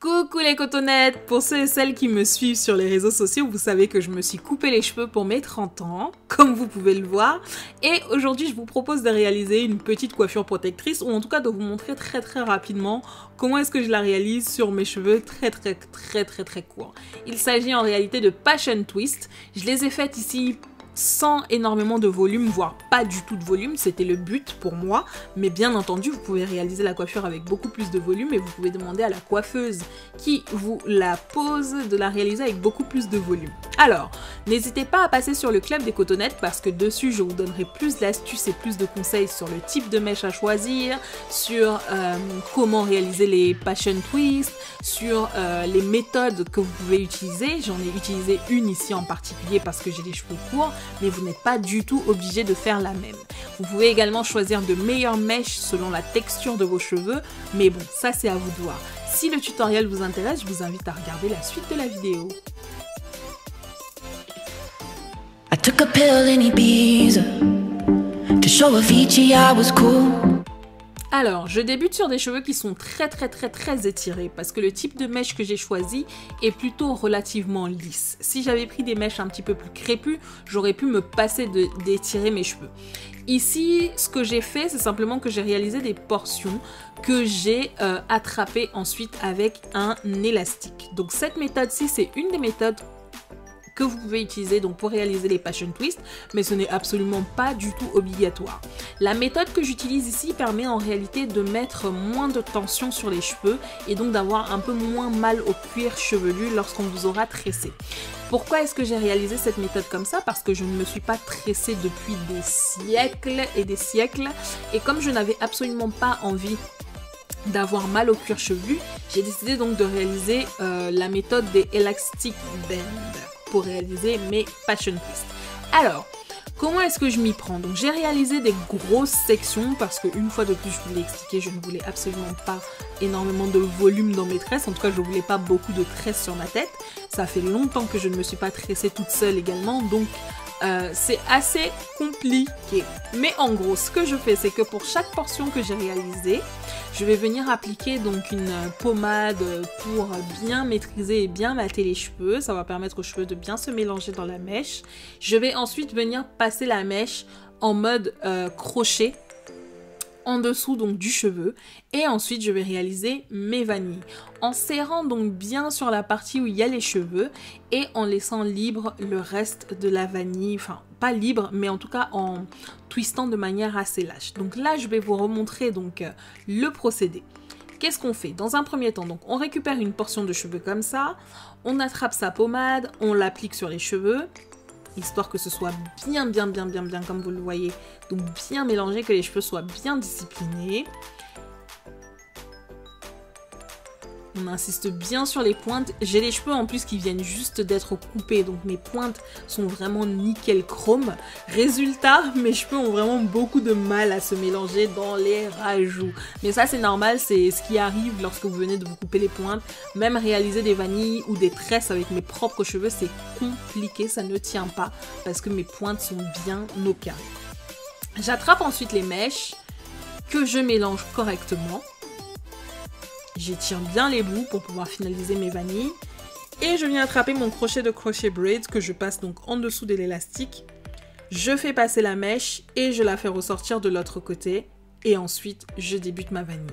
Coucou les cotonnettes! Pour ceux et celles qui me suivent sur les réseaux sociaux, vous savez que je me suis coupé les cheveux pour mes 30 ans, comme vous pouvez le voir. Et aujourd'hui, je vous propose de réaliser une petite coiffure protectrice, ou en tout cas de vous montrer très rapidement comment est-ce que je la réalise sur mes cheveux très courts. Il s'agit en réalité de Passion Twist. Je les ai faites ici sans énormément de volume, voire pas du tout de volume, c'était le but pour moi, mais bien entendu vous pouvez réaliser la coiffure avec beaucoup plus de volume et vous pouvez demander à la coiffeuse qui vous la pose de la réaliser avec beaucoup plus de volume. Alors, n'hésitez pas à passer sur le club des cotonnettes parce que dessus je vous donnerai plus d'astuces et plus de conseils sur le type de mèche à choisir, sur comment réaliser les passion twists, sur les méthodes que vous pouvez utiliser. J'en ai utilisé une ici en particulier parce que j'ai les cheveux courts, mais vous n'êtes pas du tout obligé de faire la même. Vous pouvez également choisir de meilleures mèches selon la texture de vos cheveux, mais bon, ça c'est à vous de voir. Si le tutoriel vous intéresse, je vous invite à regarder la suite de la vidéo. I took a pill in Ibiza to show Avicii I was cool. Alors, je débute sur des cheveux qui sont très étirés parce que le type de mèche que j'ai choisi est plutôt relativement lisse. Si j'avais pris des mèches un petit peu plus crépues, j'aurais pu me passer d'étirer mes cheveux. Ici, ce que j'ai fait, c'est simplement que j'ai réalisé des portions que j'ai attrapées ensuite avec un élastique. Donc cette méthode-ci, c'est une des méthodes que vous pouvez utiliser donc pour réaliser les passion twists, mais ce n'est absolument pas du tout obligatoire. La méthode que j'utilise ici permet en réalité de mettre moins de tension sur les cheveux et donc d'avoir un peu moins mal au cuir chevelu lorsqu'on vous aura tressé. Pourquoi est-ce que j'ai réalisé cette méthode comme ça? Parce que je ne me suis pas tressée depuis des siècles et des siècles, et comme je n'avais absolument pas envie d'avoir mal au cuir chevelu, j'ai décidé donc de réaliser la méthode des Elastic Band pour réaliser mes passion twists. Alors, comment est-ce que je m'y prends? Donc j'ai réalisé des grosses sections parce qu'une fois de plus, je vous l'ai expliqué, je ne voulais absolument pas énormément de volume dans mes tresses. En tout cas, je ne voulais pas beaucoup de tresses sur ma tête. Ça fait longtemps que je ne me suis pas tressée toute seule également, donc c'est assez compliqué. Mais en gros, ce que je fais, c'est que pour chaque portion que j'ai réalisée, je vais venir appliquer donc une pommade pour bien maîtriser et bien mater les cheveux. Ça va permettre aux cheveux de bien se mélanger dans la mèche. Je vais ensuite venir passer la mèche en mode crochet en dessous donc du cheveu, et ensuite je vais réaliser mes vanilles en serrant donc bien sur la partie où il y a les cheveux et en laissant libre le reste de la vanille, enfin pas libre mais en tout cas en twistant de manière assez lâche. Donc là je vais vous remontrer donc le procédé. Qu'est-ce qu'on fait? Dans un premier temps, donc on récupère une portion de cheveux comme ça, on attrape sa pommade, on l'applique sur les cheveux, histoire que ce soit bien comme vous le voyez, donc bien mélangé, que les cheveux soient bien disciplinés. On insiste bien sur les pointes. J'ai les cheveux en plus qui viennent juste d'être coupés, donc mes pointes sont vraiment nickel chrome. Résultat, mes cheveux ont vraiment beaucoup de mal à se mélanger dans les rajouts. Mais ça c'est normal, c'est ce qui arrive lorsque vous venez de vous couper les pointes. Même réaliser des vanilles ou des tresses avec mes propres cheveux, c'est compliqué, ça ne tient pas parce que mes pointes sont bien au carré. J'attrape ensuite les mèches que je mélange correctement. J'étire bien les bouts pour pouvoir finaliser mes vanilles. Et je viens attraper mon crochet de crochet braids que je passe donc en dessous de l'élastique. Je fais passer la mèche et je la fais ressortir de l'autre côté. Et ensuite, je débute ma vanille.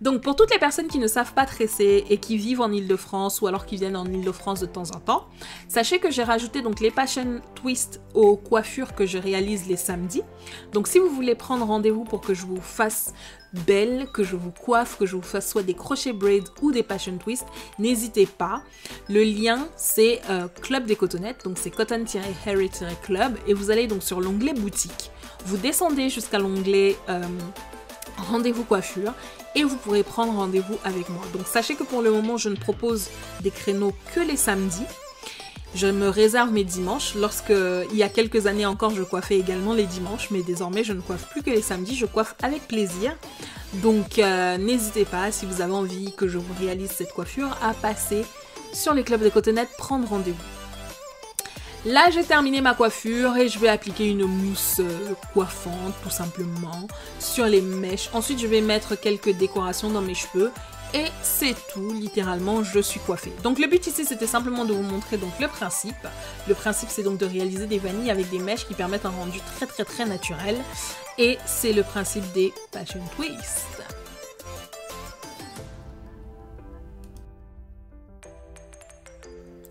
Donc pour toutes les personnes qui ne savent pas tresser et qui vivent en Ile-de-France ou alors qui viennent en Ile-de-France de temps en temps, sachez que j'ai rajouté donc les passion twists aux coiffures que je réalise les samedis. Donc si vous voulez prendre rendez-vous pour que je vous fasse belle, que je vous coiffe, que je vous fasse soit des crochets braids ou des passion twists, n'hésitez pas. Le lien c'est Club des cotonnettes, donc c'est cotton-hairy-club, et vous allez donc sur l'onglet boutique. Vous descendez jusqu'à l'onglet rendez-vous coiffure et vous pourrez prendre rendez-vous avec moi. Donc sachez que pour le moment je ne propose des créneaux que les samedis. Je me réserve mes dimanches. Il y a quelques années encore je coiffais également les dimanches, mais désormais je ne coiffe plus que les samedis, je coiffe avec plaisir. Donc n'hésitez pas, si vous avez envie que je vous réalise cette coiffure, à passer sur les clubs des cotonnettes, prendre rendez-vous. Là, j'ai terminé ma coiffure et je vais appliquer une mousse coiffante, tout simplement, sur les mèches. Ensuite, je vais mettre quelques décorations dans mes cheveux Et c'est tout, littéralement, je suis coiffée. Donc le but ici, c'était simplement de vous montrer donc le principe. Le principe, c'est donc de réaliser des vanilles avec des mèches qui permettent un rendu très naturel. Et c'est le principe des passion twists.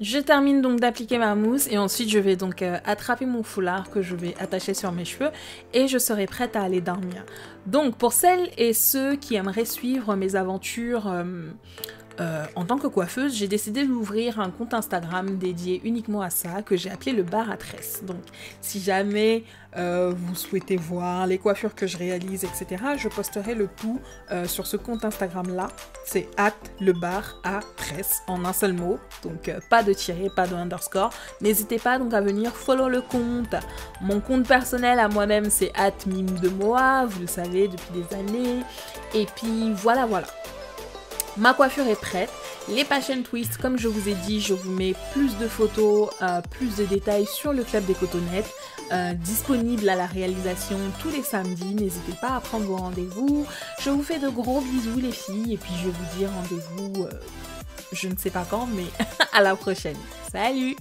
Je termine donc d'appliquer ma mousse et ensuite je vais donc attraper mon foulard que je vais attacher sur mes cheveux et je serai prête à aller dormir. Donc pour celles et ceux qui aimeraient suivre mes aventures en tant que coiffeuse, j'ai décidé d'ouvrir un compte Instagram dédié uniquement à ça, que j'ai appelé le bar à tresses. Donc si jamais vous souhaitez voir les coiffures que je réalise, etc., je posterai le tout sur ce compte Instagram là. C'est @lebar_à_tresses en un seul mot, donc pas de tiret, pas de underscore. N'hésitez pas donc à venir follow le compte. Mon compte personnel à moi-même c'est @mimdemoa, vous le savez depuis des années. Et puis voilà. Ma coiffure est prête. Les passion twists, comme je vous ai dit, je vous mets plus de photos, plus de détails sur le club des cotonnettes, disponible à la réalisation tous les samedis. N'hésitez pas à prendre vos rendez-vous. Je vous fais de gros bisous les filles et puis je vais vous dire rendez-vous, je ne sais pas quand, mais à la prochaine. Salut!